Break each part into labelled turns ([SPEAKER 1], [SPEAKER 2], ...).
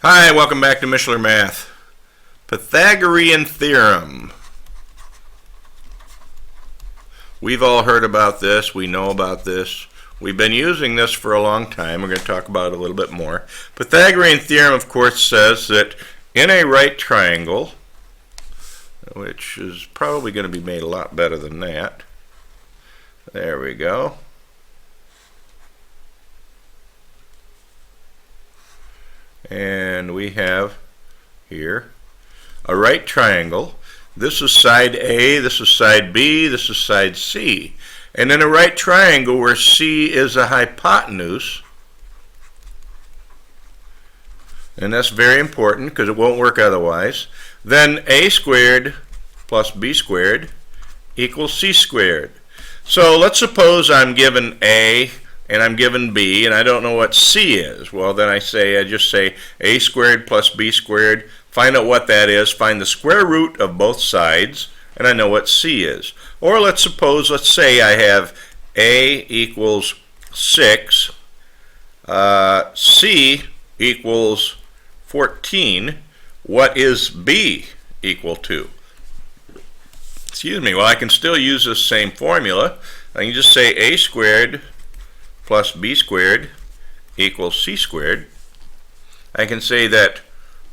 [SPEAKER 1] Hi, welcome back to Mishler Math. Pythagorean Theorem. We've all heard about this. We know about this. We've been using this for a long time. We're going to talk about it a little bit more. Pythagorean Theorem, of course, says that in a right triangle, which is probably going to be made a lot better than that. There we go. And we have here a right triangle. This is side A, this is side B, this is side C. And in a right triangle where C is a hypotenuse, and that's very important because it won't work otherwise, then A squared plus B squared equals C squared. So let's suppose I'm given A and I'm given B, and I don't know what C is. Well, then I just say A squared plus B squared, find out what that is, find the square root of both sides, and I know what C is. Or let's say I have A equals 6, C equals 14. What is B equal to? Excuse me, well, I can still use this same formula. I can just say A squared plus B squared equals C squared. I can say that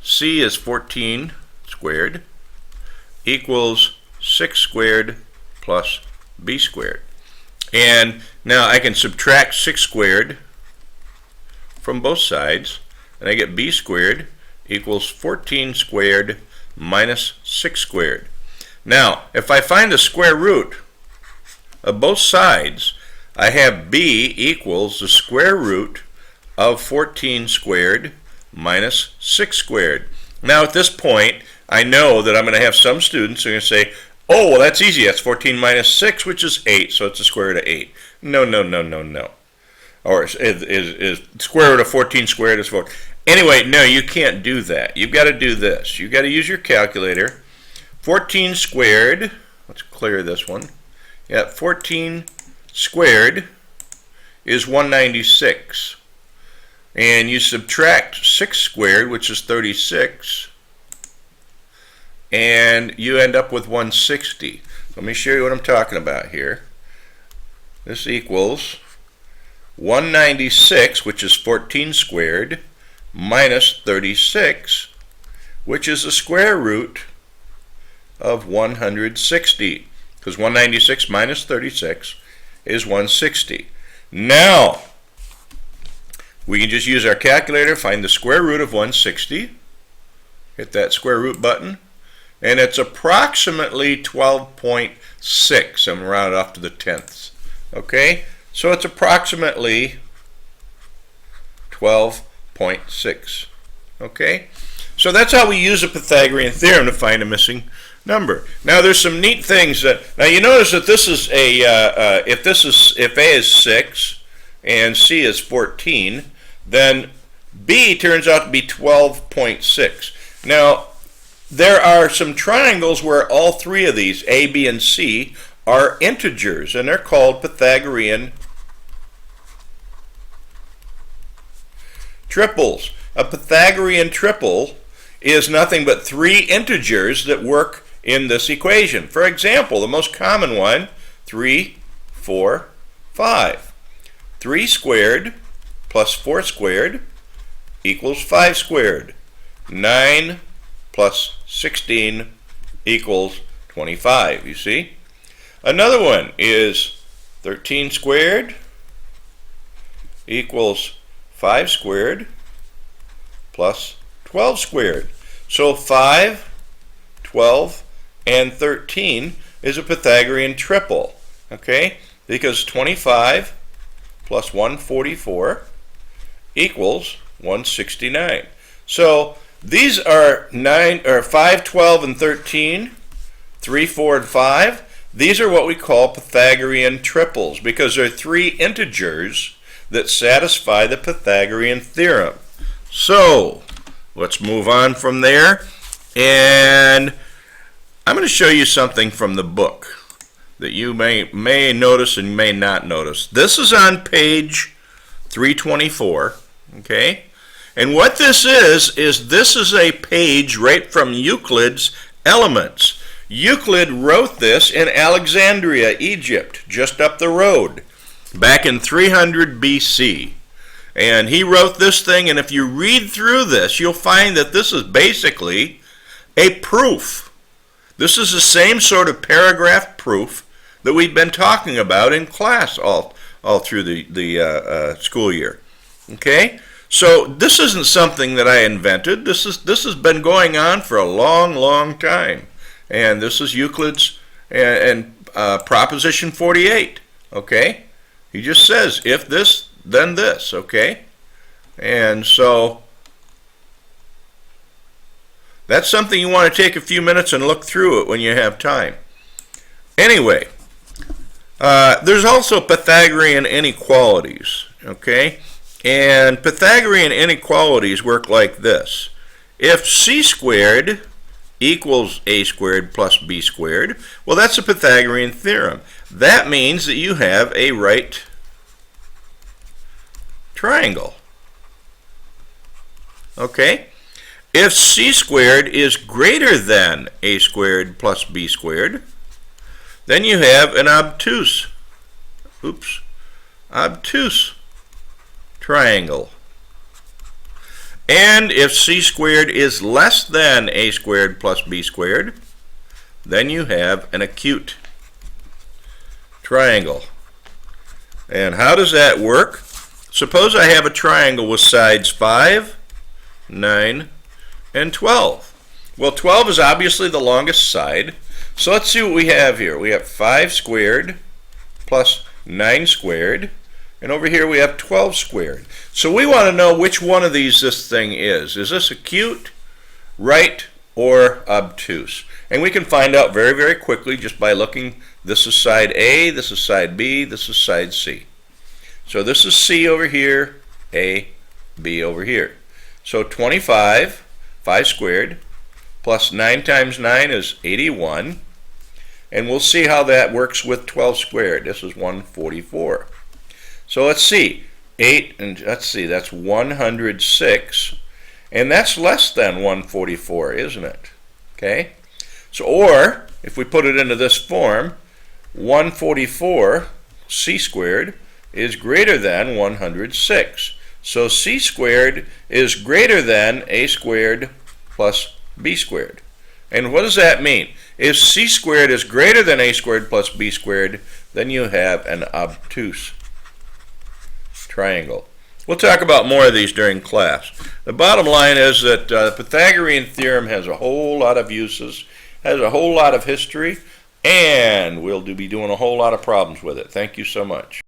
[SPEAKER 1] C is 14 squared equals 6 squared plus B squared. And now I can subtract 6 squared from both sides, and I get B squared equals 14 squared minus 6 squared. Now, if I find the square root of both sides, I have B equals the square root of 14 squared minus 6 squared. Now at this point, I know that I'm going to have some students who are going to say, oh, well, that's easy. That's 14 minus 6, which is 8, so it's the square root of 8. No. Or is square root of 14 squared is 4. Anyway, no, you can't do that. You've got to do this. You've got to use your calculator. 14 squared, let's clear this one. Yeah, 14 squared is 196. And you subtract 6 squared, which is 36, and you end up with 160. Let me show you what I'm talking about here. This equals 196, which is 14 squared, minus 36, which is the square root of 160, because 196 minus 36 is 160. Now, we can just use our calculator, find the square root of 160, hit that square root button, and it's approximately 12.6. I'm going to round it off to the tenths. Okay? So it's approximately 12.6. Okay? So that's how we use a Pythagorean theorem to find a missing number. Now there's some neat things that, now you notice that this is a, if A is 6 and C is 14, then B turns out to be 12.6. Now there are some triangles where all three of these, A, B, and C, are integers, and they're called Pythagorean triples. A Pythagorean triple is nothing but three integers that work in this equation. For example, the most common one, 3, 4, 5. 3 squared plus 4 squared equals 5 squared. 9 plus 16 equals 25, you see? Another one is 13 squared equals 5 squared plus 12 squared. So 5, 12, and 13 is a Pythagorean triple, okay? Because 25 plus 144 equals 169. So these are 5, 12, and 13, 3, 4, and 5. These are what we call Pythagorean triples because they're three integers that satisfy the Pythagorean theorem. So let's move on from there, and I'm going to show you something from the book that you may notice and may not notice. This is on page 324, okay? And what this is this is a page right from Euclid's Elements. Euclid wrote this in Alexandria, Egypt, just up the road, back in 300 BC. And he wrote this thing, and if you read through this, you'll find that this is basically a proof. This is the same sort of paragraph proof that we've been talking about in class all through the school year. Okay? So this isn't something that I invented. This has been going on for a long, long time. And this is Euclid's and Proposition 48. Okay? He just says, if this, then this. Okay? And so that's something you want to take a few minutes and look through it when you have time. Anyway, there's also Pythagorean inequalities. Okay? And Pythagorean inequalities work like this. If c squared equals a squared plus b squared, well, that's a Pythagorean theorem. That means that you have a right triangle. Okay? If c squared is greater than a squared plus b squared, then you have an obtuse triangle. And if c squared is less than a squared plus b squared, then you have an acute triangle. And how does that work? Suppose I have a triangle with sides 5, 9, and 12. Well, 12 is obviously the longest side. So let's see what we have here. We have 5 squared plus 9 squared. And over here we have 12 squared. So we want to know which one of these this thing is. Is this acute, right, or obtuse? And we can find out very, very quickly just by looking. This is side A, this is side B, this is side C. So this is C over here, A, B over here. So 25, 5 squared, plus 9 times 9 is 81. And we'll see how that works with 12 squared. This is 144. So let's see, 8, and let's see, that's 106, and that's less than 144, isn't it? Okay? So, or, if we put it into this form, 144, c squared, is greater than 106. So c squared is greater than a squared plus b squared. And what does that mean? If c squared is greater than a squared plus b squared, then you have an obtuse triangle. We'll talk about more of these during class. The bottom line is that the Pythagorean theorem has a whole lot of uses, has a whole lot of history, and we'll be doing a whole lot of problems with it. Thank you so much.